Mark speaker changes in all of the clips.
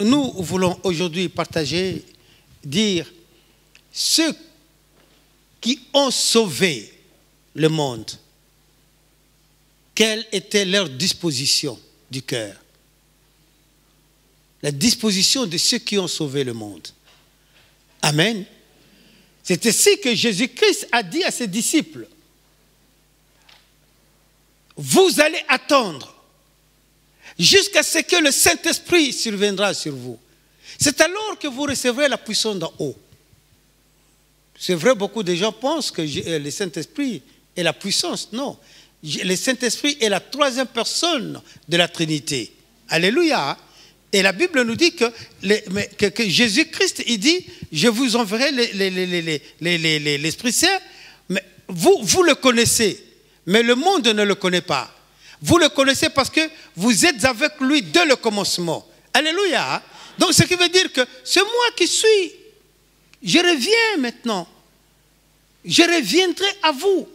Speaker 1: nous voulons aujourd'hui partager, dire ceux qui ont sauvé le monde, quelle était leur disposition du cœur. La disposition de ceux qui ont sauvé le monde. Amen. C'est ainsi que Jésus-Christ a dit à ses disciples, vous allez attendre jusqu'à ce que le Saint-Esprit surviendra sur vous. C'est alors que vous recevrez la puissance d'en haut. C'est vrai, beaucoup de gens pensent que le Saint-Esprit est la puissance. Non, le Saint-Esprit est la troisième personne de la Trinité. Alléluia. Et la Bible nous dit que Jésus-Christ, il dit, je vous enverrai l'Esprit Saint, mais vous le connaissez, mais le monde ne le connaît pas. Vous le connaissez parce que vous êtes avec lui dès le commencement. Alléluia. Donc ce qui veut dire que c'est moi qui suis. Je reviens maintenant. Je reviendrai à vous.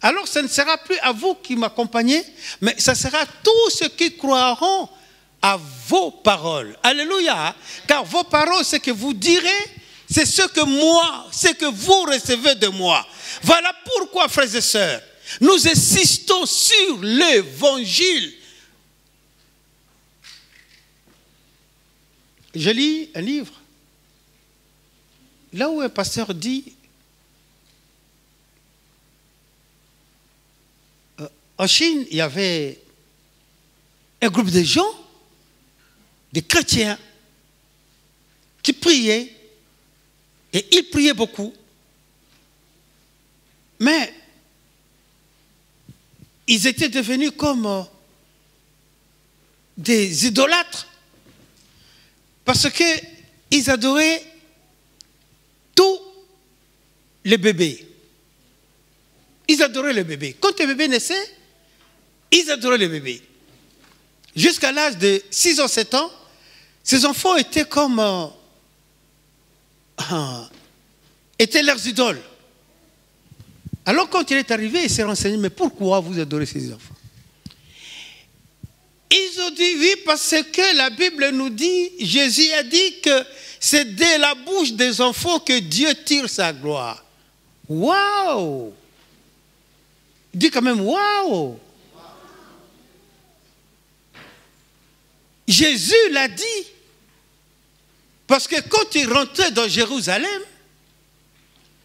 Speaker 1: Alors ce ne sera plus à vous qui m'accompagnez, mais ce sera tous ceux qui croiront à vos paroles. Alléluia. Car vos paroles, ce que vous direz, c'est ce que vous recevez de moi. Voilà pourquoi, frères et sœurs, nous insistons sur l'évangile. Je lis un livre, là où un pasteur dit, en Chine, il y avait un groupe de gens, des chrétiens, qui priaient, et ils priaient beaucoup, mais ils étaient devenus comme des idolâtres, parce qu'ils adoraient tous les bébés. Ils adoraient les bébés. Quand les bébés naissaient, ils adoraient les bébés. Jusqu'à l'âge de 6 ans, 7 ans, ces enfants étaient comme... étaient leurs idoles. Alors quand il est arrivé, il s'est renseigné, mais pourquoi vous adorez ces enfants? Ils ont dit, oui, parce que la Bible nous dit, Jésus a dit que c'est de la bouche des enfants que Dieu tire sa gloire. Waouh! Il dit quand même, waouh! Jésus l'a dit. Parce que quand il rentrait dans Jérusalem,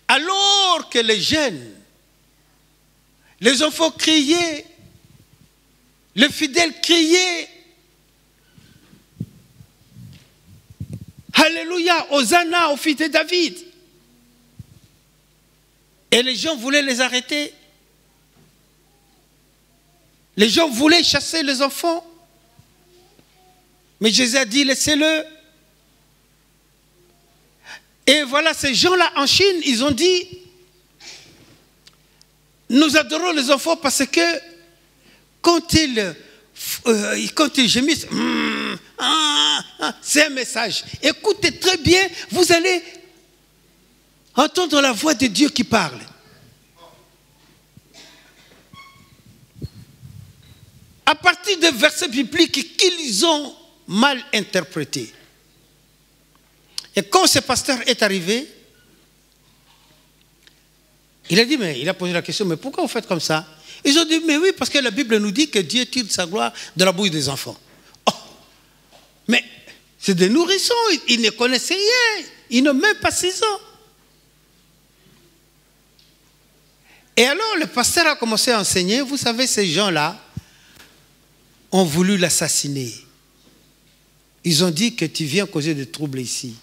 Speaker 1: alors que les jeunes, les enfants criaient, les fidèles criaient, Alléluia, Hosanna au fils de David. Et les gens voulaient les arrêter. Les gens voulaient chasser les enfants. Mais Jésus a dit, laissez-le. Et voilà, ces gens-là en Chine, ils ont dit, nous adorons les enfants parce que quand ils gémissent, c'est un message. Écoutez très bien, vous allez entendre la voix de Dieu qui parle. À partir des versets bibliques qu'ils ont mal interprétés. Et quand ce pasteur est arrivé, il a dit, mais il a posé la question, mais pourquoi vous faites comme ça? Ils ont dit, mais oui, parce que la Bible nous dit que Dieu tire sa gloire de la bouche des enfants. Oh, mais c'est des nourrissons, ils ne connaissaient rien, ils n'ont même pas 6 ans. Et alors le pasteur a commencé à enseigner, vous savez, ces gens-là ont voulu l'assassiner. Ils ont dit que tu viens causer des troubles ici.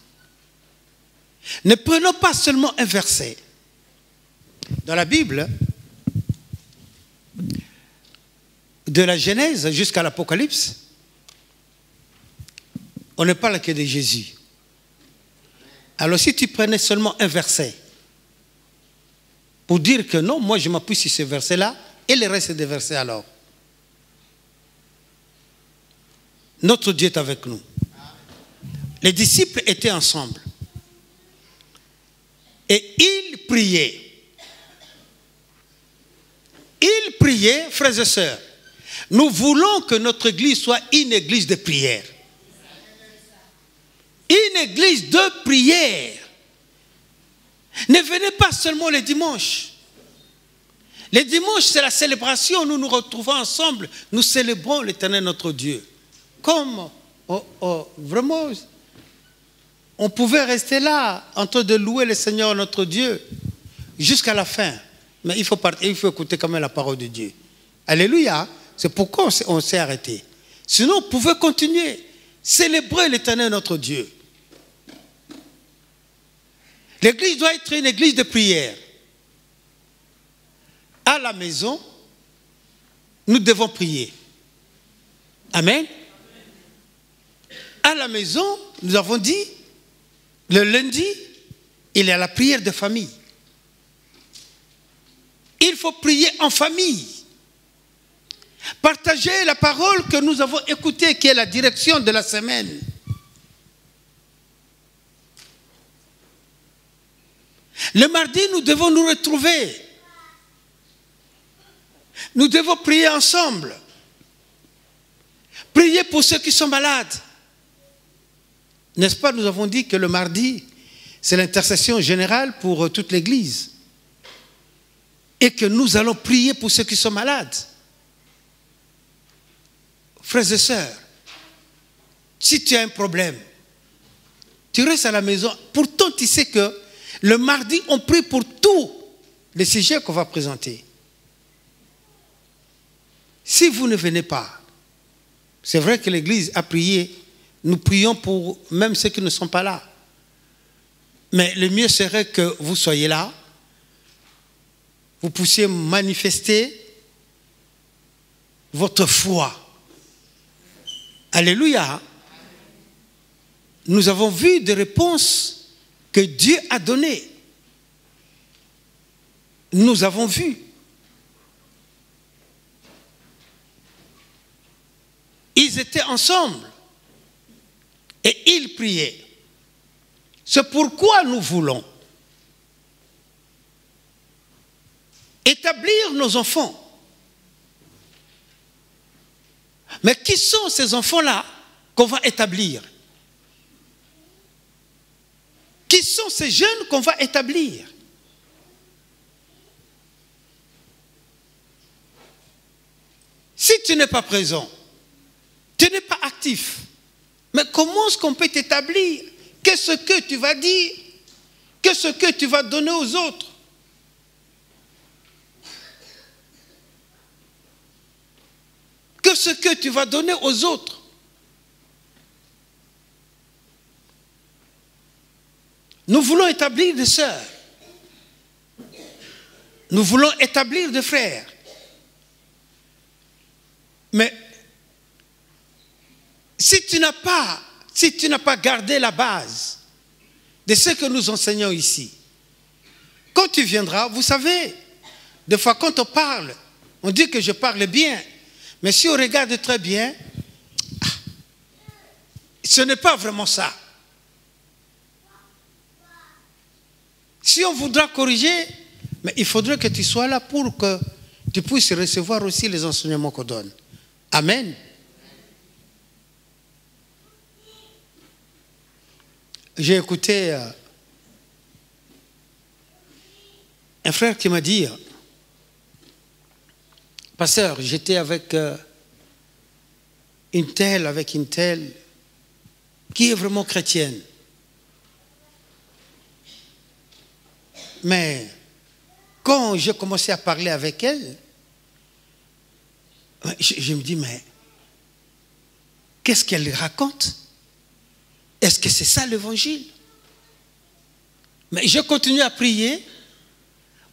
Speaker 1: Ne prenons pas seulement un verset. Dans la Bible, de la Genèse jusqu'à l'Apocalypse, on ne parle que de Jésus. Alors si tu prenais seulement un verset pour dire que non, moi je m'appuie sur ce verset-là, et le reste des versets alors. Notre Dieu est avec nous. Les disciples étaient ensemble. Et ils priaient. Ils priaient, frères et sœurs. Nous voulons que notre église soit une église de prière. une église de prière. Ne venez pas seulement les dimanches. Les dimanches, c'est la célébration. Nous nous retrouvons ensemble. Nous célébrons l'Éternel notre Dieu. Comme vraiment, on pouvait rester là en train de louer le Seigneur notre Dieu jusqu'à la fin. Mais il faut écouter quand même la parole de Dieu. Alléluia. C'est pourquoi on s'est arrêté. Sinon, on pouvait continuer. Célébrer l'Éternel notre Dieu. L'église doit être une église de prière. À la maison, nous devons prier. Amen. À la maison, nous avons dit, le lundi, il y a la prière de famille. Il faut prier en famille. Partager la parole que nous avons écoutée, qui est la direction de la semaine. Le mardi, nous devons nous retrouver. Nous devons prier ensemble. Prier pour ceux qui sont malades. N'est-ce pas, nous avons dit que le mardi, c'est l'intercession générale pour toute l'Église. Et que nous allons prier pour ceux qui sont malades. Frères et sœurs, si tu as un problème, tu restes à la maison. Pourtant, tu sais que le mardi, on prie pour tous les sujets qu'on va présenter. Si vous ne venez pas, c'est vrai que l'Église a prié, nous prions pour même ceux qui ne sont pas là. Mais le mieux serait que vous soyez là, vous puissiez manifester votre foi. Alléluia. Nous avons vu des réponses que Dieu a données. Nous avons vu. Ils étaient ensemble et ils priaient. C'est pourquoi nous voulons établir nos enfants. Mais qui sont ces enfants-là qu'on va établir? Qui sont ces jeunes qu'on va établir? Si tu n'es pas présent, tu n'es pas actif, mais comment est-ce qu'on peut t'établir? Qu'est-ce que tu vas dire? Qu'est-ce que tu vas donner aux autres? Qu'est-ce que tu vas donner aux autres? Nous voulons établir des sœurs. Nous voulons établir des frères. Mais si tu n'as pas gardé la base de ce que nous enseignons ici, quand tu viendras, vous savez, des fois quand on parle, on dit que je parle bien, mais si on regarde très bien, ce n'est pas vraiment ça. Si on voudra corriger, mais il faudrait que tu sois là pour que tu puisses recevoir aussi les enseignements qu'on donne. Amen. J'ai écouté un frère qui m'a dit, pasteur, j'étais avec une telle qui est vraiment chrétienne. Mais quand j'ai commencé à parler avec elle, je me dis, mais qu'est-ce qu'elle raconte? Est-ce que c'est ça l'évangile? Mais je continue à prier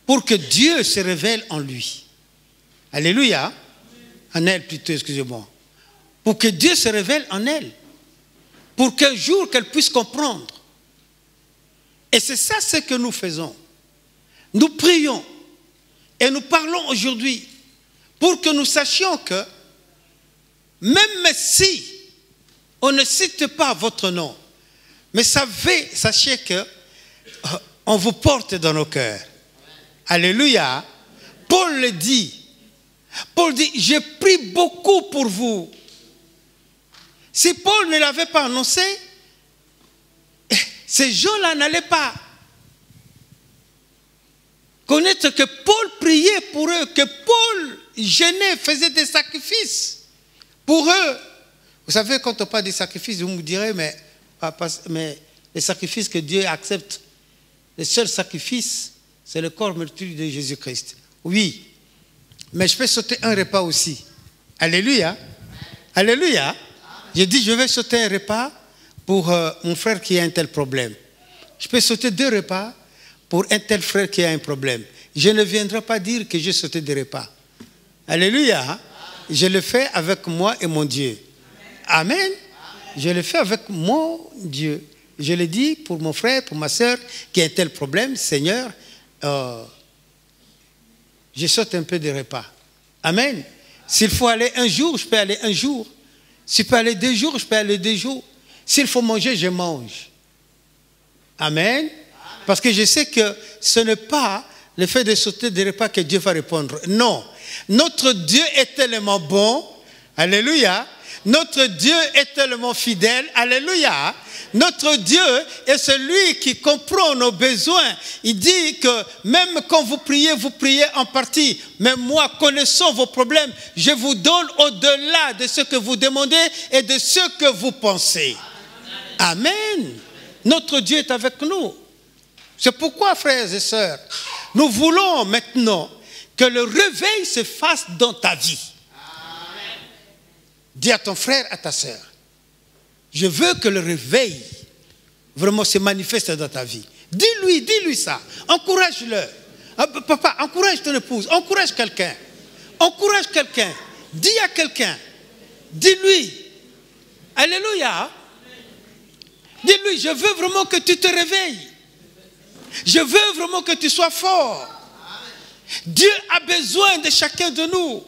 Speaker 1: pour que Dieu se révèle en lui. Alléluia. En elle plutôt, excusez-moi. Pour que Dieu se révèle en elle. Pour qu'un jour qu'elle puisse comprendre. Et c'est ça ce que nous faisons. Nous prions et nous parlons aujourd'hui pour que nous sachions que même si on ne cite pas votre nom, mais sachez que on vous porte dans nos cœurs. Alléluia. Paul le dit. Paul dit, j'ai pris beaucoup pour vous. Si Paul ne l'avait pas annoncé, ces gens-là n'allaient pas connaître que Paul priait pour eux, que Paul gênait, faisait des sacrifices pour eux. Vous savez, quand on parle des sacrifices, vous me direz, mais les sacrifices que Dieu accepte, le seul sacrifice, c'est le corps meurtri de Jésus-Christ. Oui, mais je peux sauter un repas aussi. Alléluia. Alléluia. J'ai dit, je vais sauter un repas pour mon frère qui a un tel problème. Je peux sauter 2 repas pour un tel frère qui a un problème. Je ne viendrai pas dire que j'ai sauté des repas. Alléluia. Je le fais avec moi et mon Dieu. Amen. Je le fais avec mon Dieu. Je le dis pour mon frère, pour ma soeur qui a un tel problème. Seigneur, je saute un peu des repas. Amen. S'il faut aller un jour, je peux aller un jour. S'il faut aller 2 jours, je peux aller 2 jours. S'il faut manger, je mange. Amen. Parce que je sais que ce n'est pas le fait de sauter des repas que Dieu va répondre. Non. Notre Dieu est tellement bon. Alléluia. Notre Dieu est tellement fidèle. Alléluia. Notre Dieu est celui qui comprend nos besoins. Il dit que même quand vous priez en partie. Mais moi, connaissant vos problèmes, je vous donne au-delà de ce que vous demandez et de ce que vous pensez. Amen. Notre Dieu est avec nous. C'est pourquoi, frères et sœurs, nous voulons maintenant que le réveil se fasse dans ta vie. Amen. Dis à ton frère, à ta sœur, je veux que le réveil vraiment se manifeste dans ta vie. Dis-lui ça. Encourage-le. Papa, encourage ton épouse. Encourage quelqu'un. Encourage quelqu'un. Dis à quelqu'un. Dis-lui. Alléluia. Dis-lui, je veux vraiment que tu te réveilles. Je veux vraiment que tu sois fort. Dieu a besoin de chacun de nous.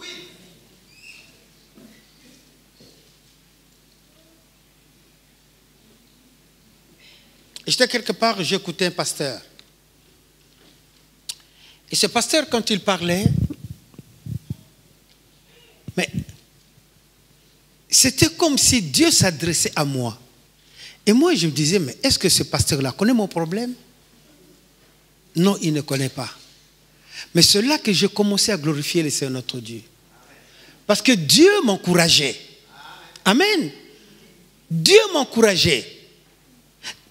Speaker 1: J'étais quelque part, j'écoutais un pasteur. Et ce pasteur, quand il parlait, mais c'était comme si Dieu s'adressait à moi. Et moi, je me disais, mais est-ce que ce pasteur-là connaît mon problème? Non, il ne connaît pas. Mais c'est là que j'ai commencé à glorifier le Seigneur notre Dieu. Parce que Dieu m'encourageait. Amen. Dieu m'encourageait.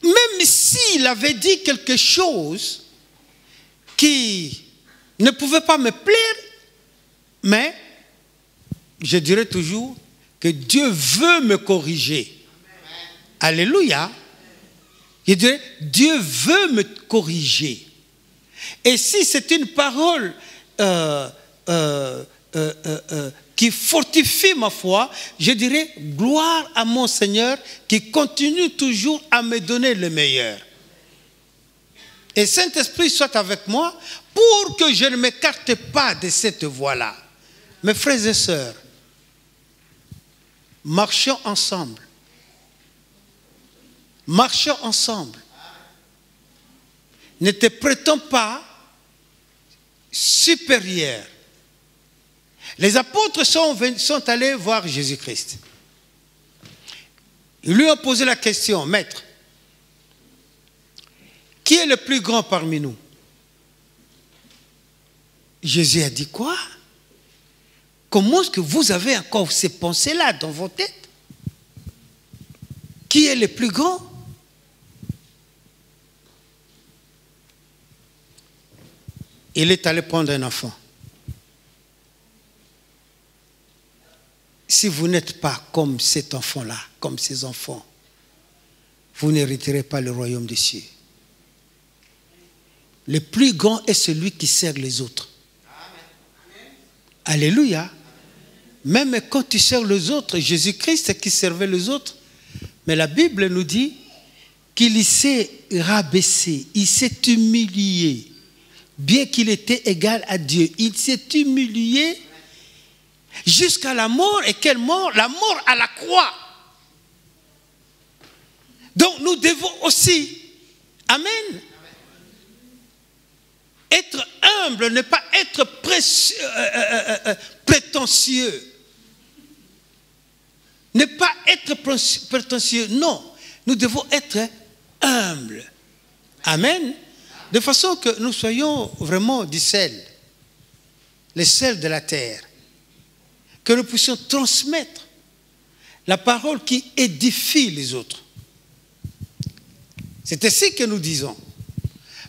Speaker 1: Même s'il avait dit quelque chose qui ne pouvait pas me plaire, mais je dirais toujours que Dieu veut me corriger. Alléluia. Je dirais, Dieu veut me corriger. Et si c'est une parole qui fortifie ma foi, je dirais gloire à mon Seigneur qui continue toujours à me donner le meilleur. Et Saint-Esprit soit avec moi pour que je ne m'écarte pas de cette voie-là. Mes frères et sœurs, marchons ensemble. Marchons ensemble. Ne te prétends pas supérieur. Les apôtres sont allés voir Jésus-Christ. Ils lui ont posé la question, Maître, qui est le plus grand parmi nous? Jésus a dit quoi? Comment est-ce que vous avez encore ces pensées-là dans vos têtes? Qui est le plus grand? Il est allé prendre un enfant. Si vous n'êtes pas comme cet enfant-là, comme ces enfants, vous n'hériterez pas le royaume des cieux. Le plus grand est celui qui sert les autres. Alléluia. Même quand tu sers les autres, Jésus-Christ qui servait les autres, mais la Bible nous dit qu'il s'est rabaissé, il s'est humilié. Bien qu'il était égal à Dieu, il s'est humilié jusqu'à la mort. Et quelle mort? La mort à la croix. Donc nous devons aussi, amen, être humble, ne pas être prétentieux. Ne pas être prétentieux, non. Nous devons être humble. Amen. De façon que nous soyons vraiment du sel, les sels de la terre. Que nous puissions transmettre la parole qui édifie les autres. C'est ainsi que nous disons.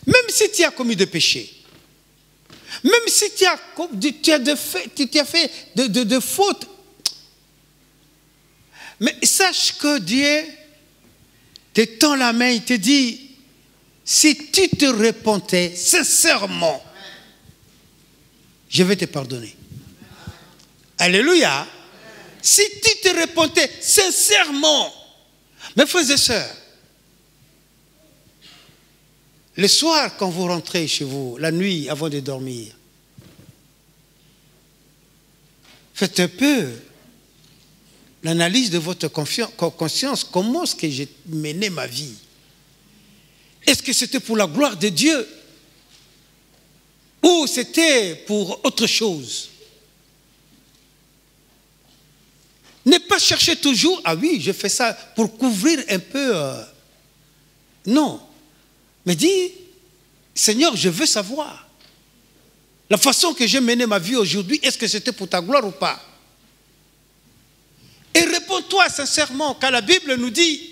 Speaker 1: Même si tu as commis des péchés, même si tu as fait de fautes, mais sache que Dieu te tend la main, il te dit, si tu te repentais sincèrement, je vais te pardonner. Alléluia. Si tu te repentais sincèrement, mes frères et sœurs, le soir quand vous rentrez chez vous, la nuit avant de dormir, faites un peu l'analyse de votre conscience. Comment est-ce que j'ai mené ma vie? Est-ce que c'était pour la gloire de Dieu? Ou c'était pour autre chose? Ne pas chercher toujours, ah oui, je fais ça pour couvrir un peu. Non. Mais dis, Seigneur, je veux savoir. La façon que j'ai mené ma vie aujourd'hui, est-ce que c'était pour ta gloire ou pas? Et réponds-toi sincèrement, car la Bible nous dit,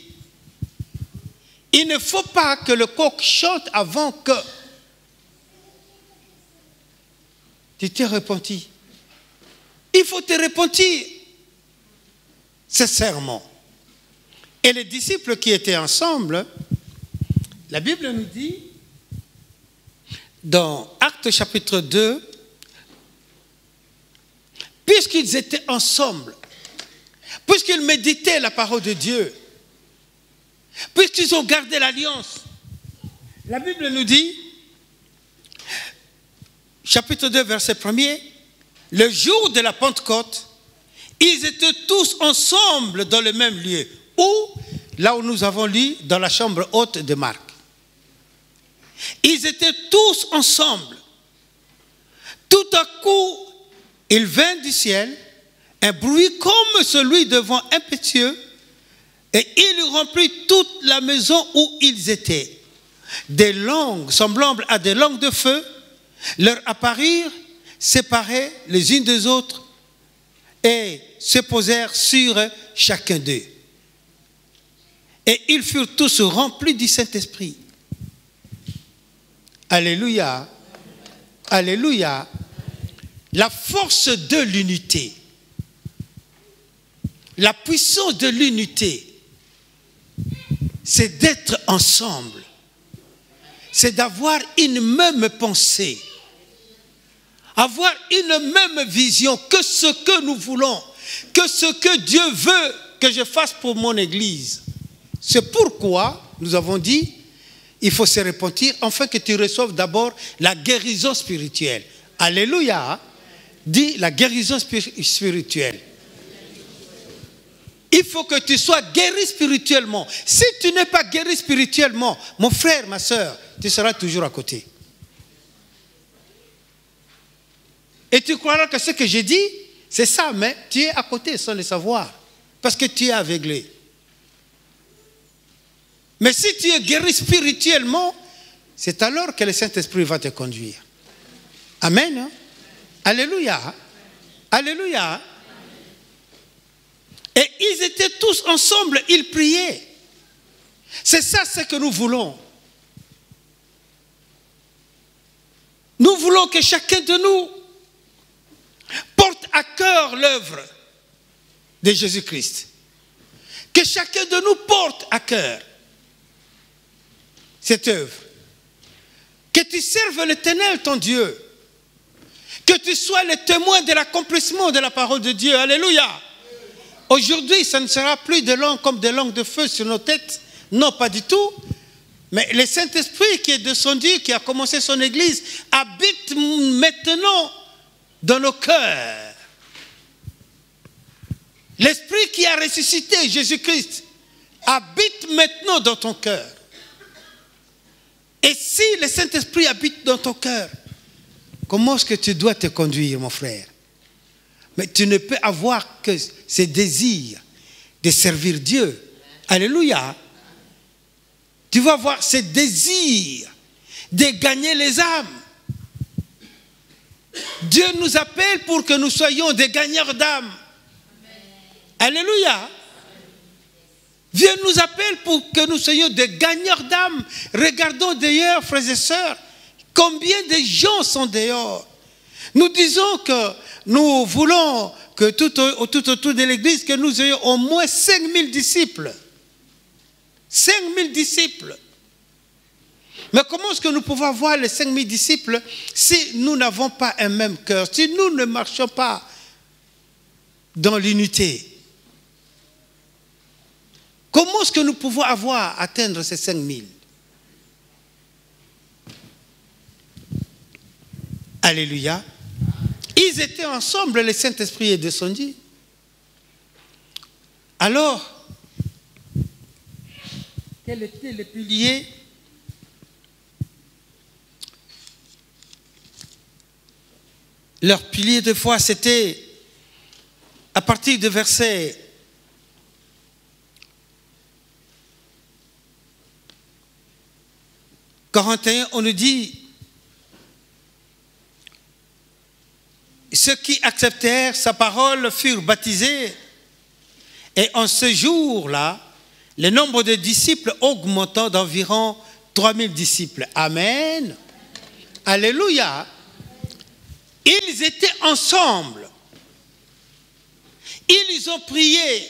Speaker 1: il ne faut pas que le coq chante avant que tu t'es repenti. Il faut te repentir sincèrement. Et les disciples qui étaient ensemble, la Bible nous dit, dans Actes chapitre 2, puisqu'ils étaient ensemble, puisqu'ils méditaient la parole de Dieu, puisqu'ils ont gardé l'alliance, la Bible nous dit, chapitre 2, verset 1er, le jour de la Pentecôte, ils étaient tous ensemble dans le même lieu, ou là où nous avons lu, dans la chambre haute de Marc. Ils étaient tous ensemble. Tout à coup, il vint du ciel un bruit comme celui de vent impétueux, et il remplit toute la maison où ils étaient. Des langues semblables à des langues de feu leur apparurent, séparées les unes des autres, et se posèrent sur chacun d'eux. Et ils furent tous remplis du Saint-Esprit. Alléluia. Alléluia. La force de l'unité, la puissance de l'unité, c'est d'être ensemble. C'est d'avoir une même pensée, avoir une même vision, que ce que nous voulons, que ce que Dieu veut que je fasse pour mon Église. C'est pourquoi nous avons dit, il faut se repentir, afin que tu reçoives d'abord la guérison spirituelle. Alléluia. Dis la guérison spirituelle. Il faut que tu sois guéri spirituellement. Si tu n'es pas guéri spirituellement, mon frère, ma soeur, tu seras toujours à côté. Et tu croiras que ce que j'ai dit, c'est ça, mais tu es à côté sans le savoir. Parce que tu es aveuglé. Mais si tu es guéri spirituellement, c'est alors que le Saint-Esprit va te conduire. Amen. Alléluia. Alléluia. Et ils étaient tous ensemble, ils priaient. C'est ça ce que nous voulons. Nous voulons que chacun de nous porte à cœur l'œuvre de Jésus-Christ. Que chacun de nous porte à cœur cette œuvre. Que tu serves l'Éternel, ton Dieu. Que tu sois le témoin de l'accomplissement de la parole de Dieu. Alléluia. Aujourd'hui, ça ne sera plus de langues comme des langues de feu sur nos têtes. Non, pas du tout. Mais le Saint-Esprit qui est descendu, qui a commencé son Église, habite maintenant dans nos cœurs. L'Esprit qui a ressuscité Jésus-Christ habite maintenant dans ton cœur. Et si le Saint-Esprit habite dans ton cœur, comment est-ce que tu dois te conduire, mon frère? Mais tu ne peux avoir que ce désir de servir Dieu. Alléluia. tu vas voir ce désir de gagner les âmes. Dieu nous appelle pour que nous soyons des gagneurs d'âmes. Alléluia. Dieu nous appelle pour que nous soyons des gagneurs d'âmes. Regardons d'ailleurs, frères et sœurs, combien de gens sont dehors. Nous disons que nous voulons que tout autour de l'église, que nous ayons au moins 5000 disciples. 5000 disciples. Mais comment est-ce que nous pouvons avoir les 5000 disciples si nous n'avons pas un même cœur, si nous ne marchons pas dans l'unité? Comment est-ce que nous pouvons atteindre ces 5000? Alléluia. Ils étaient ensemble, le Saint-Esprit est descendu. Alors, quel était le pilier? Leur pilier de foi, c'était à partir du verset 41, on nous dit: ceux qui acceptèrent sa parole furent baptisés, et en ce jour-là, le nombre de disciples augmentant d'environ 3000 disciples. Amen. Alléluia. Ils étaient ensemble. Ils ont prié.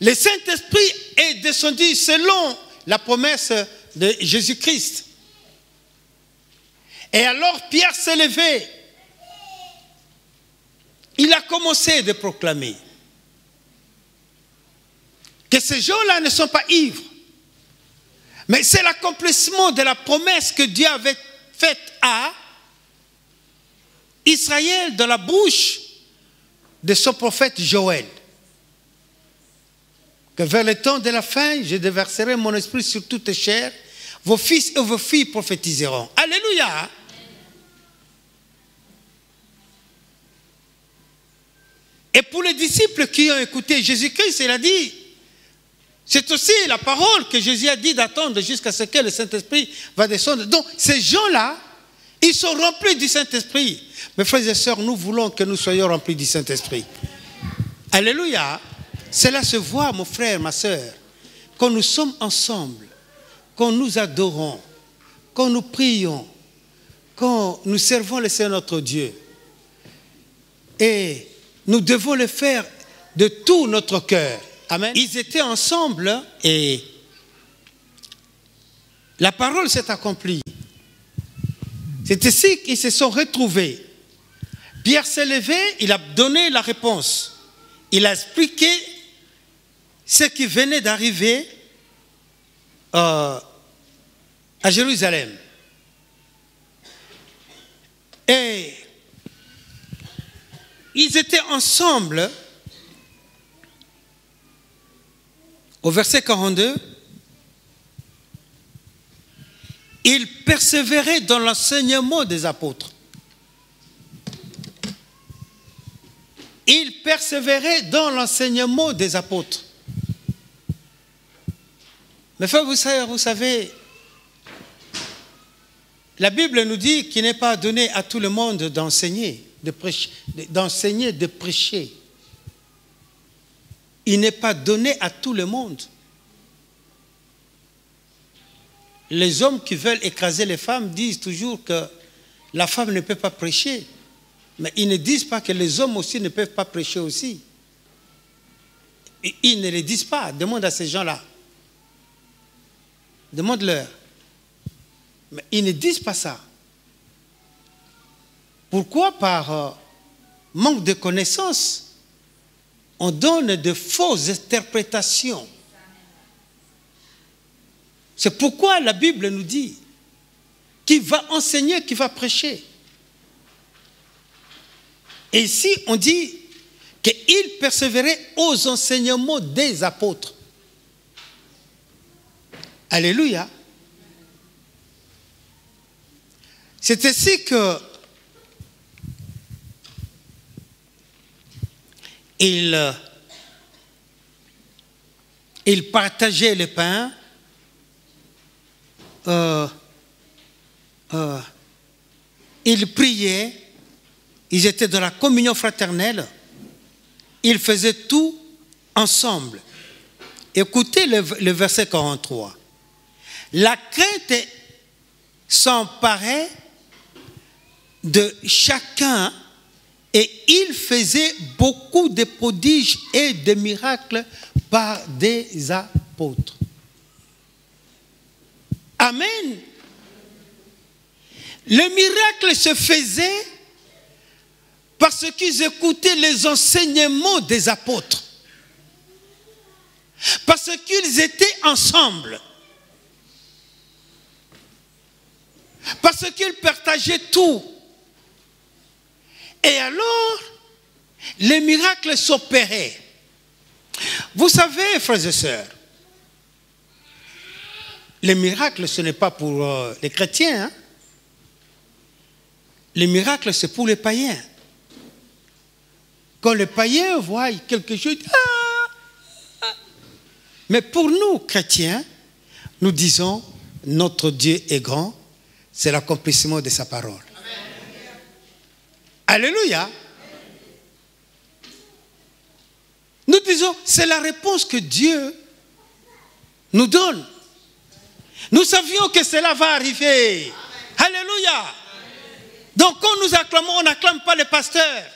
Speaker 1: Le Saint-Esprit est descendu selon la promesse de Jésus-Christ. Et alors Pierre s'est levé. Il a commencé de proclamer que ces gens-là ne sont pas ivres. Mais c'est l'accomplissement de la promesse que Dieu avait faite à Israël dans la bouche de son prophète Joël. Que vers le temps de la fin, je déverserai mon esprit sur toute chair. Vos fils et vos filles prophétiseront. Alléluia. Et pour les disciples qui ont écouté Jésus-Christ, il a dit, c'est aussi la parole que Jésus a dit d'attendre jusqu'à ce que le Saint-Esprit va descendre. Donc, ces gens-là, ils sont remplis du Saint-Esprit. Mes frères et sœurs, nous voulons que nous soyons remplis du Saint-Esprit. Alléluia. Cela se voit, mon frère, ma sœur, quand nous sommes ensemble, quand nous adorons, quand nous prions, quand nous servons le Seigneur notre Dieu. Et nous devons le faire de tout notre cœur. Amen. Ils étaient ensemble et la parole s'est accomplie. C'est ainsi qu'ils se sont retrouvés. Pierre s'est levé, il a donné la réponse. Il a expliqué ce qui venait d'arriver à Jérusalem. Et ils étaient ensemble. Au verset 42, ils persévéraient dans l'enseignement des apôtres. Ils persévéraient dans l'enseignement des apôtres. Mais frères, vous savez, la Bible nous dit qu'il n'est pas donné à tout le monde d'enseigner, de prêcher. Il n'est pas donné à tout le monde. Les hommes qui veulent écraser les femmes disent toujours que la femme ne peut pas prêcher. Mais ils ne disent pas que les hommes aussi ne peuvent pas prêcher aussi. Ils ne le disent pas. Demande à ces gens-là. Demande-leur. Mais ils ne disent pas ça. Pourquoi? Par manque de connaissances, on donne de fausses interprétations. C'est pourquoi la Bible nous dit qui va enseigner, qui va prêcher. Et ici, on dit qu'il persévérait aux enseignements des apôtres. Alléluia. C'est ainsi que il partageait le pain ils priaient, ils étaient dans la communion fraternelle, ils faisaient tout ensemble. Écoutez le verset 43. La crainte s'emparait de chacun et il faisait beaucoup de prodiges et de miracles par des apôtres. Amen. Le miracle se faisait parce qu'ils écoutaient les enseignements des apôtres. Parce qu'ils étaient ensemble. Parce qu'ils partageaient tout. Et alors, les miracles s'opéraient. Vous savez, frères et sœurs, les miracles, ce n'est pas pour les chrétiens. Hein? Les miracles, c'est pour les païens. Quand les païens voient quelque chose, mais pour nous, chrétiens, nous disons, notre Dieu est grand, c'est l'accomplissement de sa parole. Amen. Alléluia. Nous disons, c'est la réponse que Dieu nous donne. Nous savions que cela va arriver. Amen. Alléluia. Donc quand nous acclamons, on n'acclame pas les pasteurs.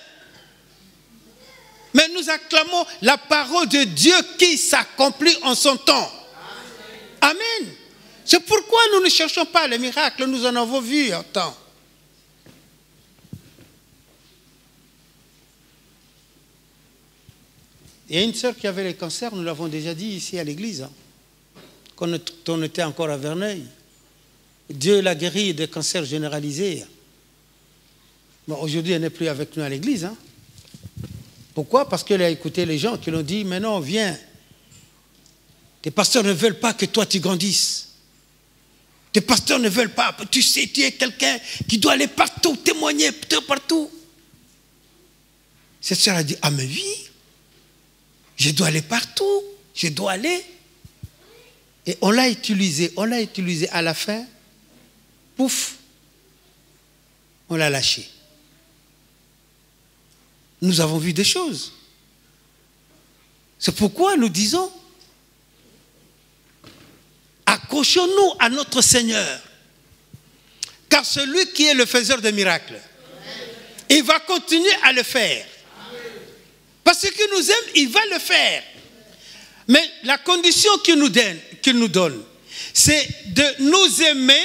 Speaker 1: Mais nous acclamons la parole de Dieu qui s'accomplit en son temps. Amen. C'est pourquoi nous ne cherchons pas les miracles, nous en avons vu un temps. Il y a une sœur qui avait le cancer, nous l'avons déjà dit ici à l'église, hein, quand on était encore à Verneuil. Dieu l'a guérie de cancer généralisé. Bon, aujourd'hui, elle n'est plus avec nous à l'église. Hein. Pourquoi? Parce qu'elle a écouté les gens qui l'ont dit, mais non, viens. Tes pasteurs ne veulent pas que toi tu grandisses. Tes pasteurs ne veulent pas. Tu sais, tu es quelqu'un qui doit aller partout, témoigner partout. Cette sœur a dit, ah mais oui, je dois aller partout, je dois aller. Et on l'a utilisé à la fin, pouf, on l'a lâché. Nous avons vu des choses. C'est pourquoi nous disons, accrochons-nous à notre Seigneur. Car celui qui est le faiseur de miracles, il va continuer à le faire. Parce qu'il nous aime, il va le faire. Mais la condition qu'il nous donne, c'est de nous aimer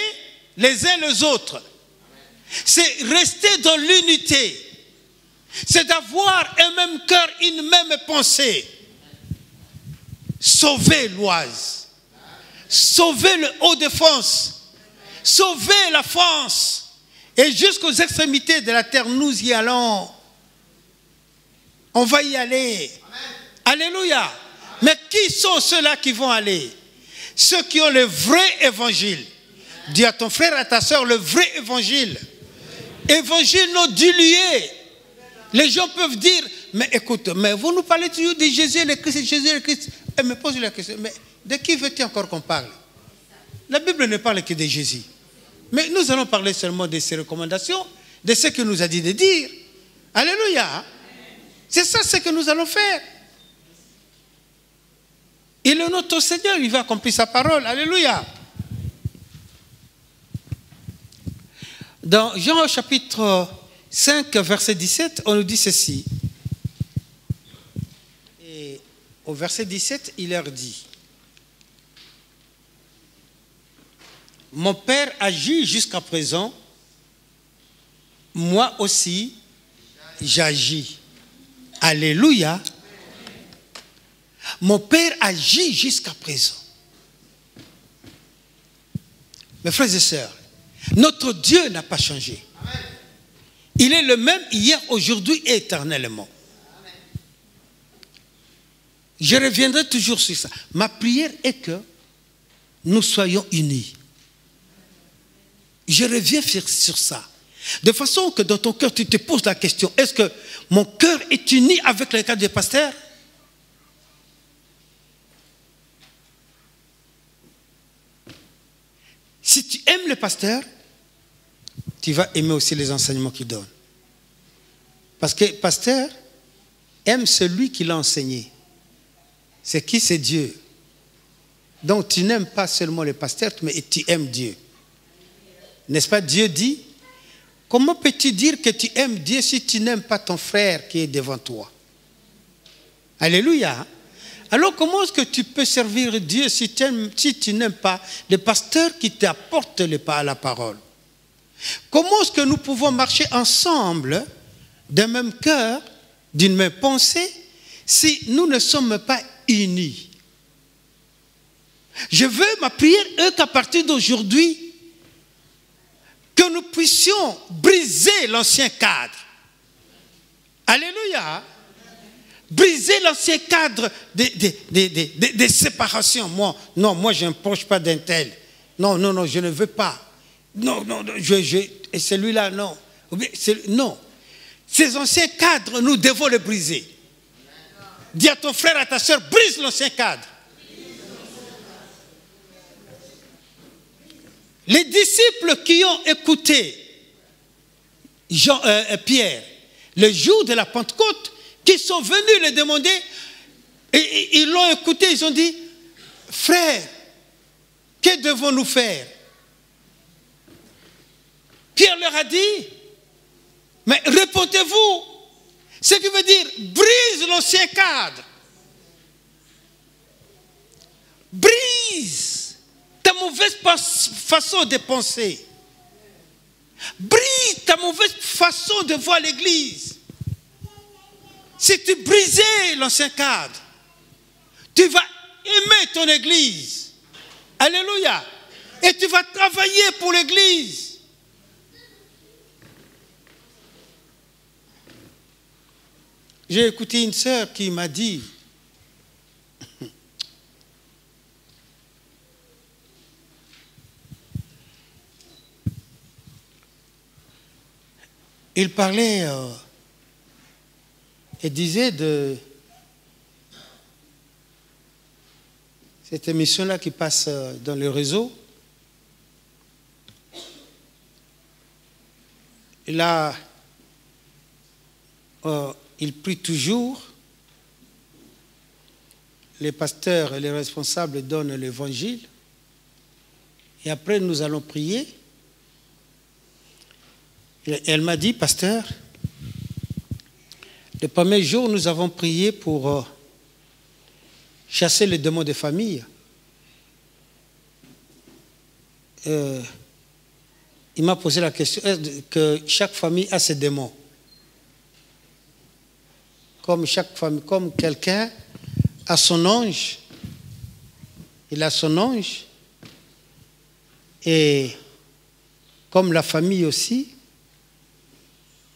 Speaker 1: les uns les autres. C'est rester dans l'unité. C'est d'avoir un même cœur, une même pensée. Sauver l'Oise. Sauver le Hauts-de-France. Sauver la France. Et jusqu'aux extrémités de la terre, nous y allons. On va y aller. Amen. Alléluia. Amen. Mais qui sont ceux-là qui vont aller? Ceux qui ont le vrai évangile. Dis à ton frère, à ta soeur, le vrai évangile. Évangile non dilué. Les gens peuvent dire, mais écoute, mais vous nous parlez toujours de Jésus le Christ, Jésus le Christ. Elle me pose la question, mais de qui veux-tu encore qu'on parle? La Bible ne parle que de Jésus. Mais nous allons parler seulement de ses recommandations, de ce qu'il nous a dit de dire. Alléluia. C'est ça ce que nous allons faire. Il est notre Seigneur, il va accomplir sa parole. Alléluia. Dans Jean chapitre 5, verset 17, on nous dit ceci. Et au verset 17, il leur dit, mon Père agit jusqu'à présent, moi aussi, j'agis. Alléluia. Mon Père agit jusqu'à présent. Mes frères et sœurs, notre Dieu n'a pas changé. Il est le même hier, aujourd'hui et éternellement. Je reviendrai toujours sur ça. Ma prière est que nous soyons unis. Je reviens sur ça. De façon que dans ton cœur, tu te poses la question, est-ce que mon cœur est uni avec le cadre des pasteurs? Si tu aimes le pasteur, tu vas aimer aussi les enseignements qu'il donne. Parce que le pasteur aime celui qui l'a enseigné. C'est qui? C'est Dieu. Donc tu n'aimes pas seulement le pasteur, mais tu aimes Dieu. N'est-ce pas? Dieu dit, comment peux-tu dire que tu aimes Dieu si tu n'aimes pas ton frère qui est devant toi? Alléluia. Alors comment est-ce que tu peux servir Dieu si tu n'aimes pas le pasteur qui t'apporte la parole? Comment est-ce que nous pouvons marcher ensemble d'un même cœur, d'une même pensée, si nous ne sommes pas unis? Je veux, ma prière est qu'à partir d'aujourd'hui, que nous puissions briser l'ancien cadre. Alléluia. Briser l'ancien cadre des séparations. Moi, je n'approche pas d'un tel. Non, je ne veux pas. Non, et celui-là, non. Non. Ces anciens cadres, nous devons les briser. Dis à ton frère, à ta soeur, brise l'ancien cadre. Les disciples qui ont écouté Pierre le jour de la Pentecôte, qui sont venus le demander, et ils l'ont écouté, ils ont dit, frère, que devons-nous faire? Pierre leur a dit, mais répondez-vous, ce qui veut dire, brise l'ancien cadre, brise ta mauvaise façon de penser, brise ta mauvaise façon de voir l'Église. Si tu brisais l'ancien cadre, tu vas aimer ton Église. Alléluia. Et tu vas travailler pour l'Église. J'ai écouté une sœur qui m'a dit, il parlait et disait de cette émission-là qui passe dans le réseau. Et là, il prie toujours. Les pasteurs et les responsables donnent l'évangile. Et après, nous allons prier. Et elle m'a dit, pasteur, le premier jour, nous avons prié pour chasser les démons des familles. Il m'a posé la question, est-ce que chaque famille a ses démons? Comme chaque famille, comme quelqu'un a son ange, il a son ange, et comme la famille aussi,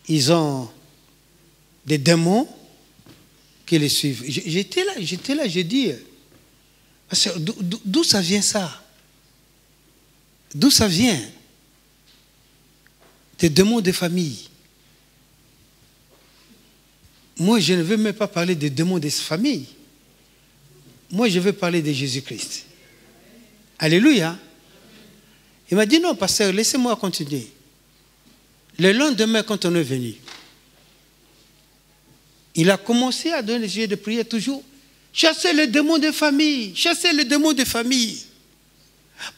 Speaker 1: ils ont des démons qui les suivent. J'étais là, j'ai dit, d'où ça vient ça? D'où ça vient? Des démons de famille. Moi, je ne veux même pas parler des démons de famille. Moi, je veux parler de Jésus-Christ. Alléluia. Il m'a dit, non, pasteur, laissez-moi continuer. Le lendemain, quand on est venu, il a commencé à donner les sujets de prière toujours. Chasser les démons de famille. Chasser les démons de famille.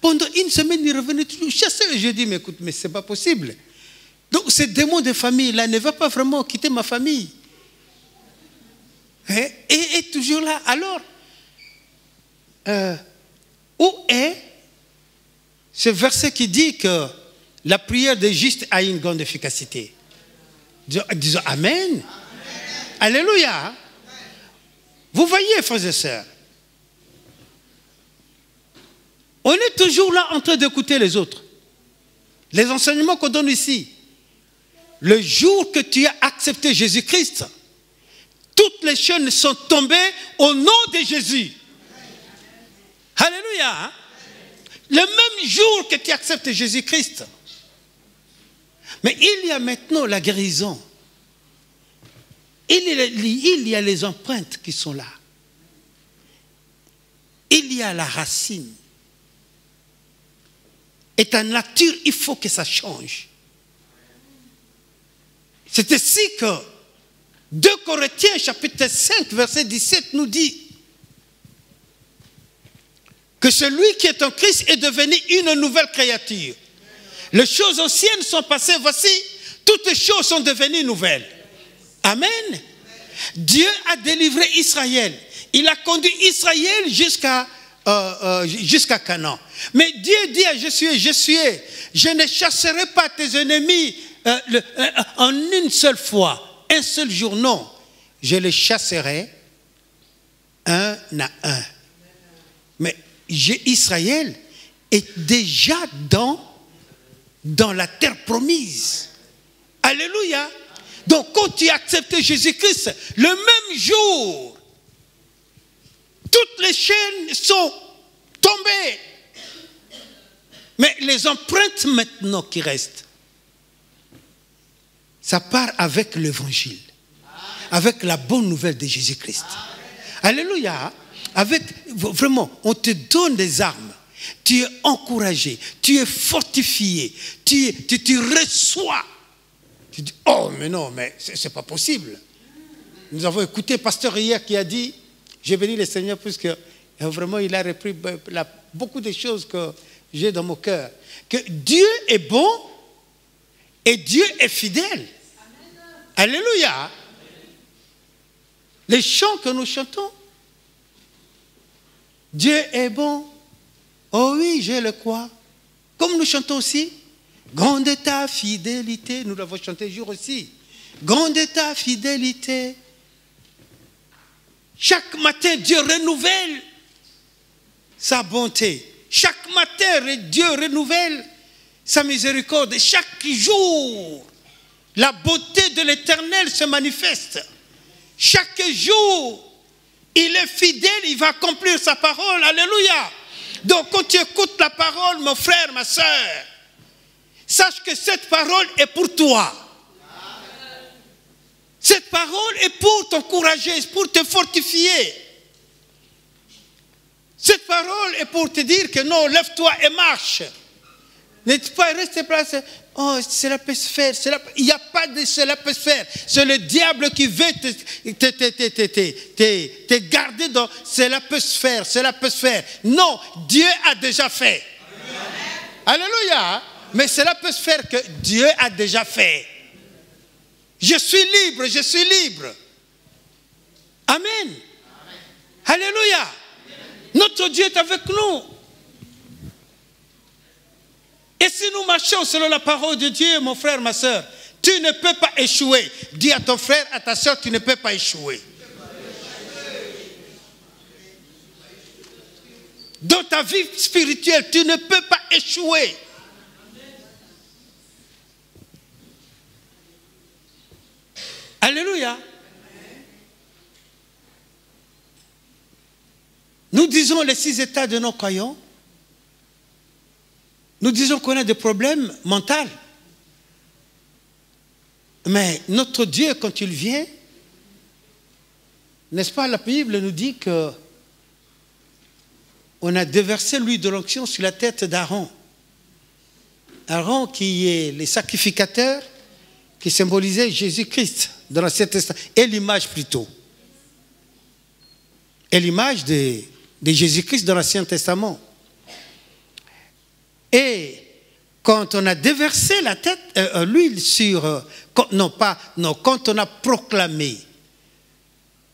Speaker 1: Pendant une semaine, il revenait toujours. Chasser. Je dis, mais écoute, mais ce n'est pas possible. Donc, ces démons de famille-là ne va pas vraiment quitter ma famille. Et toujours là. Alors, où est ce verset qui dit que la prière des justes a une grande efficacité? Disons Amen. Alléluia. Vous voyez, frères et sœurs, on est toujours là en train d'écouter les autres. Les enseignements qu'on donne ici. Le jour que tu as accepté Jésus-Christ, toutes les chaînes sont tombées au nom de Jésus. Alléluia. Le même jour que tu acceptes Jésus-Christ. Mais il y a maintenant la guérison. Il y a les empreintes qui sont là. Il y a la racine. et ta nature, il faut que ça change. C'est ainsi que 2 Corinthiens chapitre 5 verset 17 nous dit que celui qui est en Christ est devenu une nouvelle créature. Les choses anciennes sont passées, voici, toutes les choses sont devenues nouvelles. Amen. Dieu a délivré Israël. Il a conduit Israël jusqu'à Canaan. Mais Dieu dit à Josué, je ne chasserai pas tes ennemis en une seule fois, un seul jour, non. Je les chasserai un à un. Mais Israël est déjà dans la terre promise. Alléluia. Donc quand tu as accepté Jésus-Christ, le même jour, toutes les chaînes sont tombées. Mais les empreintes maintenant qui restent, ça part avec l'évangile, avec la bonne nouvelle de Jésus-Christ. Alléluia. Vraiment, on te donne des armes. Tu es encouragé, tu es fortifié, tu reçois. Tu dis, oh mais non, mais c'est pas possible. Nous avons écouté pasteur hier qui a dit, j'ai béni le Seigneur puisque vraiment il a repris beaucoup de choses que j'ai dans mon cœur. Que Dieu est bon et Dieu est fidèle. Alléluia. Les chants que nous chantons, Dieu est bon. Oh oui, je le crois. Comme nous chantons aussi, grande est ta fidélité. Nous l'avons chanté jour aussi. Grande est ta fidélité. Chaque matin, Dieu renouvelle sa bonté. Chaque matin, Dieu renouvelle sa miséricorde. Et chaque jour, la beauté de l'Éternel se manifeste. Chaque jour, il est fidèle, il va accomplir sa parole. Alléluia. Donc, quand tu écoutes la parole, mon frère, ma soeur, sache que cette parole est pour toi. Cette parole est pour t'encourager, pour te fortifier. Cette parole est pour te dire que non, lève-toi et marche. N'es-tu pas resté place. Oh, cela peut se faire. Il n'y a pas de cela peut se faire. C'est le diable qui veut te garder dans cela peut se faire, cela peut se faire. Non, Dieu a déjà fait. Amen. Alléluia. Mais cela peut se faire que Dieu a déjà fait. Je suis libre, je suis libre. Amen. Amen. Alléluia. Amen. Notre Dieu est avec nous. Et si nous marchons selon la parole de Dieu, mon frère, ma soeur, tu ne peux pas échouer. Dis à ton frère, à ta soeur, tu ne peux pas échouer. Dans ta vie spirituelle, tu ne peux pas échouer. Alléluia. Nous disons les 6 états de nos croyants. Nous disons qu'on a des problèmes mentaux. Mais notre Dieu, quand il vient, n'est-ce pas, la Bible nous dit que on a déversé l'huile de l'onction sur la tête d'Aaron. Aaron qui est le sacrificateur, qui symbolisait Jésus-Christ dans l'Ancien Testament, et l'image plutôt. Et l'image de Jésus-Christ dans l'Ancien Testament. Et quand on a déversé l'huile sur... quand on a proclamé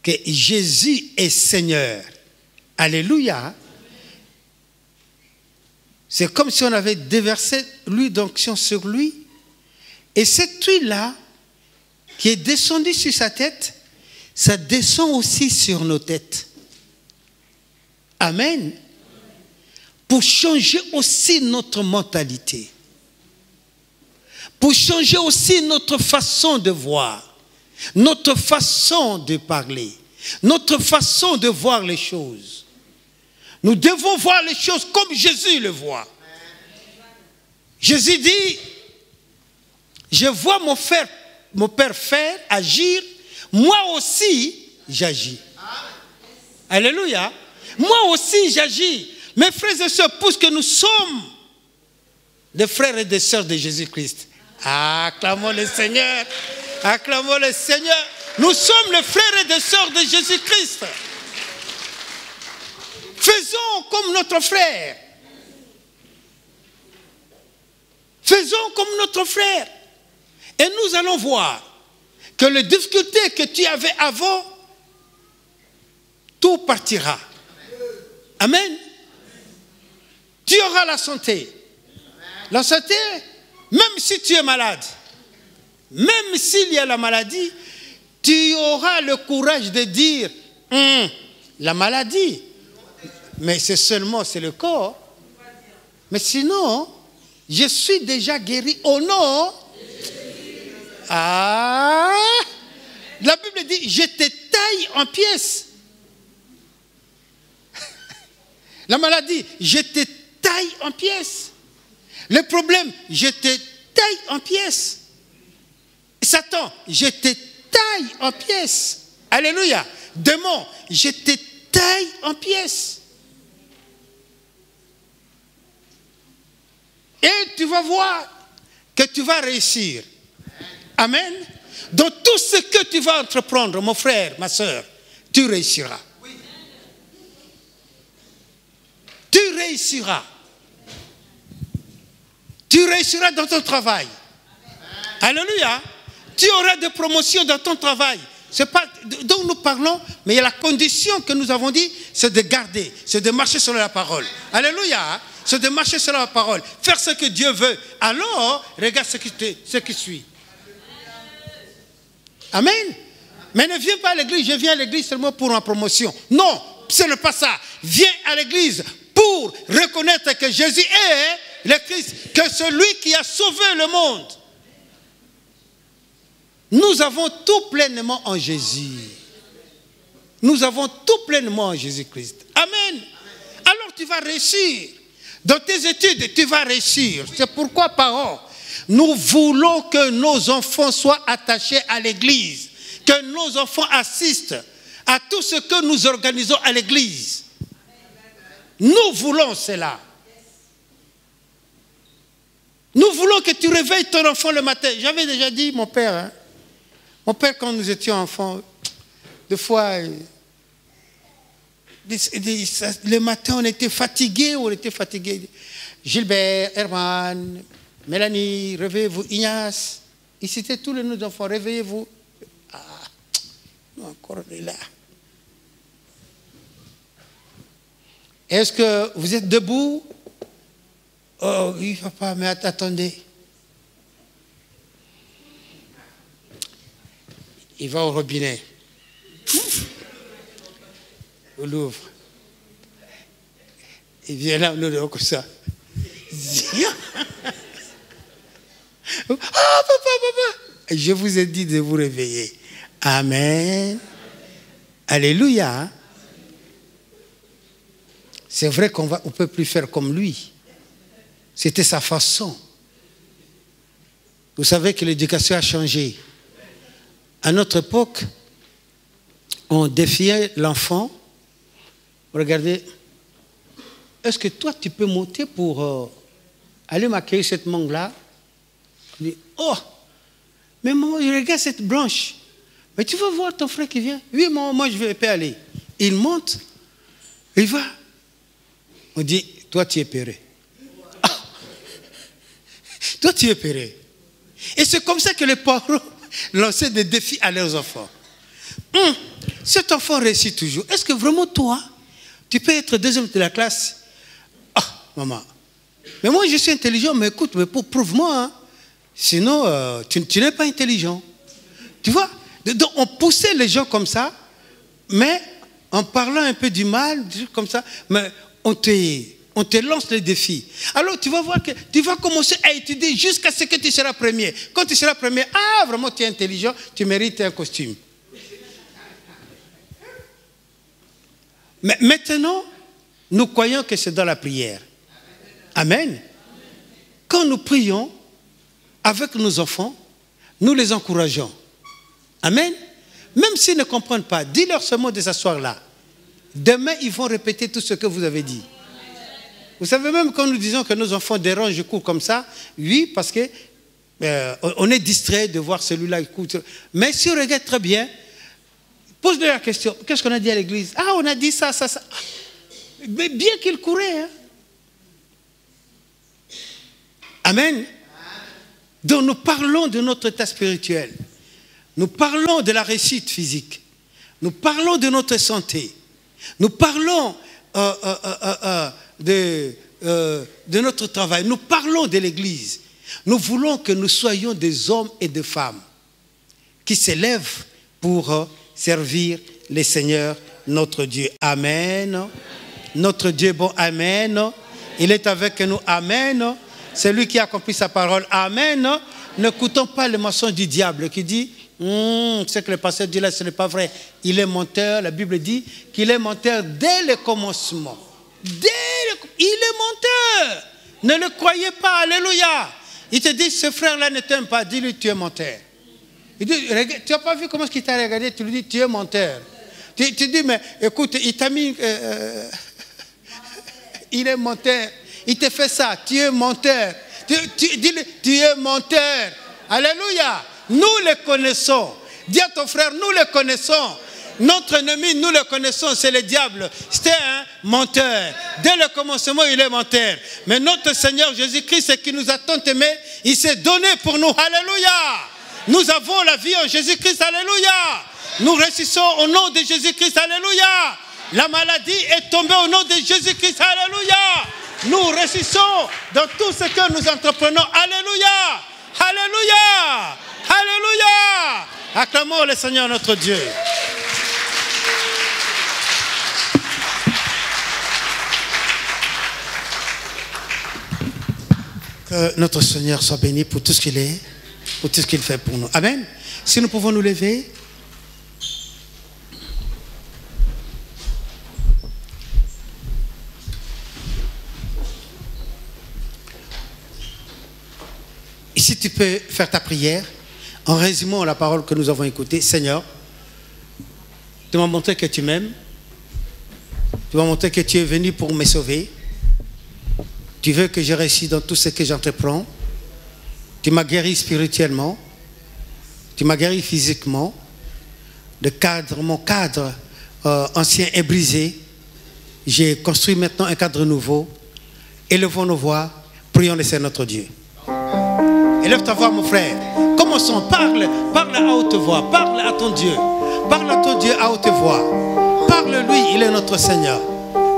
Speaker 1: que Jésus est Seigneur, alléluia, c'est comme si on avait déversé l'huile d'onction sur lui. Et cette huile-là, qui est descendue sur sa tête, ça descend aussi sur nos têtes. Amen. Pour changer aussi notre mentalité. Pour changer aussi notre façon de voir. Notre façon de parler. Notre façon de voir les choses. Nous devons voir les choses comme Jésus le voit. Jésus dit, je vois mon Père faire, agir, moi aussi j'agis. Alléluia. Moi aussi j'agis. Mes frères et sœurs, puisque nous sommes des frères et des sœurs de Jésus-Christ. Acclamons le Seigneur. Acclamons le Seigneur. Nous sommes les frères et les sœurs de Jésus-Christ. Faisons comme notre frère. Faisons comme notre frère. Et nous allons voir que les difficultés que tu avais avant, tout partira. Amen. Tu auras la santé. La santé, même si tu es malade, même s'il y a la maladie, tu auras le courage de dire, la maladie, mais c'est le corps. Mais sinon, je suis déjà guéri au nom. La Bible dit, je te taille en pièces. La maladie, je te taille en pièces. Le problème, je te taille en pièces. Satan, je te taille en pièces. Alléluia. Démon, je te taille en pièces. Et tu vas voir que tu vas réussir. Amen. Dans tout ce que tu vas entreprendre, mon frère, ma soeur, tu réussiras. Tu réussiras. Tu réussiras dans ton travail. Alléluia. Tu auras des promotions dans ton travail. Ce n'est pas dont nous parlons, mais il y a la condition que nous avons dit, c'est de garder, c'est de marcher sur la parole. Alléluia. C'est de marcher sur la parole. Faire ce que Dieu veut. Alors, regarde ce qui suit. Amen. Mais ne viens pas à l'église, je viens à l'église seulement pour ma promotion. Non, ce n'est pas ça. Viens à l'église pour reconnaître que Jésus est le Christ, que celui qui a sauvé le monde. Nous avons tout pleinement en Jésus. Nous avons tout pleinement en Jésus-Christ. Amen. Alors tu vas réussir. Dans tes études, tu vas réussir. C'est pourquoi, parents, nous voulons que nos enfants soient attachés à l'église, que nos enfants assistent à tout ce que nous organisons à l'église. Nous voulons cela. Nous voulons que tu réveilles ton enfant le matin. J'avais déjà dit, mon père, quand nous étions enfants, des fois, le matin, on était fatigués. Gilbert, Herman, Mélanie, réveillez-vous. Ignace, ils citaient tous les noms d'enfants, réveillez-vous. Encore on est là. Est-ce que vous êtes debout? Oh oui, papa, mais attendez. Il va au robinet. On l'ouvre. Il vient là, on est comme ça. Oh, papa. Je vous ai dit de vous réveiller. Amen. Alléluia. C'est vrai qu'on ne peut plus faire comme lui. C'était sa façon. Vous savez que l'éducation a changé. À notre époque, on défiait l'enfant. Regardez, est-ce que toi tu peux monter pour aller m'accueillir cette mangue-là? Il dit, oh, mais maman, regarde cette branche. Mais tu vas voir ton frère qui vient. Oui, maman, moi je ne vais pas aller. Il monte, il va. On dit, toi tu es péré. Ah, toi tu es péré. Et c'est comme ça que les parents lançaient des défis à leurs enfants. Cet enfant réussit toujours. Est-ce que vraiment toi, tu peux être deuxième de la classe? Ah, maman. Mais moi je suis intelligent, mais écoute, mais prouve-moi. Hein. Sinon, tu n'es pas intelligent. Tu vois? Donc, on poussait les gens comme ça, mais en parlant un peu du mal, comme ça, mais on te lance les défis. Alors tu vas voir que tu vas commencer à étudier jusqu'à ce que tu seras premier. Quand tu seras premier, ah vraiment tu es intelligent, tu mérites un costume. Mais maintenant, nous croyons que c'est dans la prière. Amen. Quand nous prions avec nos enfants, nous les encourageons. Amen. Même s'ils ne comprennent pas, dis-leur ce mot de s'asseoir là. Demain, ils vont répéter tout ce que vous avez dit. Vous savez, même quand nous disons que nos enfants dérangent, courent comme ça, oui, parce que on est distrait de voir celui-là qui court. Mais si on regarde très bien, pose-lui la question, qu'est-ce qu'on a dit à l'église? Ah, on a dit ça, ça, ça. Mais bien qu'il courait. Hein? Amen. Donc nous parlons de notre état spirituel. Nous parlons de la réussite physique. Nous parlons de notre santé. Nous parlons de notre travail. Nous parlons de l'Église. Nous voulons que nous soyons des hommes et des femmes qui s'élèvent pour servir le Seigneur, notre Dieu. Amen. Notre Dieu bon, amen. Il est avec nous, amen. C'est lui qui a accompli sa parole, amen. N'écoutons pas le mensonge du diable qui dit ce que le pasteur dit là, ce n'est pas vrai. Il est menteur. La Bible dit qu'il est menteur dès le commencement. Il est menteur. Ne le croyez pas. Alléluia. Il te dit, ce frère-là ne t'aime pas. Dis-lui, tu es menteur. Il dit, tu n'as pas vu comment il t'a regardé? Tu lui dis, tu es menteur. Tu dis, mais écoute, il t'a mis... il est menteur. Il te fait ça. Tu es menteur. Dis-lui, tu es menteur. Alléluia. Nous le connaissons. Dis à ton frère, nous le connaissons. Notre ennemi, nous le connaissons, c'est le diable. C'était un menteur. Dès le commencement, il est menteur. Mais notre Seigneur Jésus-Christ, qui nous a tant aimés, il s'est donné pour nous. Alléluia. Nous avons la vie en Jésus-Christ. Alléluia. Nous ressuscitons au nom de Jésus-Christ. Alléluia. La maladie est tombée au nom de Jésus-Christ. Alléluia. Nous ressuscitons dans tout ce que nous entreprenons. Alléluia. Alléluia. Alléluia. Acclamons le Seigneur notre Dieu. Que notre Seigneur soit béni pour tout ce qu'il est, pour tout ce qu'il fait pour nous. Amen. Si nous pouvons nous lever. Ici, tu peux faire ta prière en résumant la parole que nous avons écoutée. Seigneur, tu m'as montré que tu m'aimes. Tu m'as montré que tu es venu pour me sauver. Tu veux que je réussisse dans tout ce que j'entreprends. Tu m'as guéri spirituellement. Tu m'as guéri physiquement. Mon cadre ancien est brisé. J'ai construit maintenant un cadre nouveau. Élevons nos voix. Prions le Seigneur notre Dieu. Élève ta voix, mon frère. Commençons. Parle à haute voix. Parle à ton Dieu. Parle à ton Dieu à haute voix. Parle-lui, il est notre Seigneur.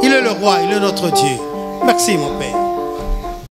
Speaker 1: Il est le roi, il est notre Dieu. Merci, mon Père.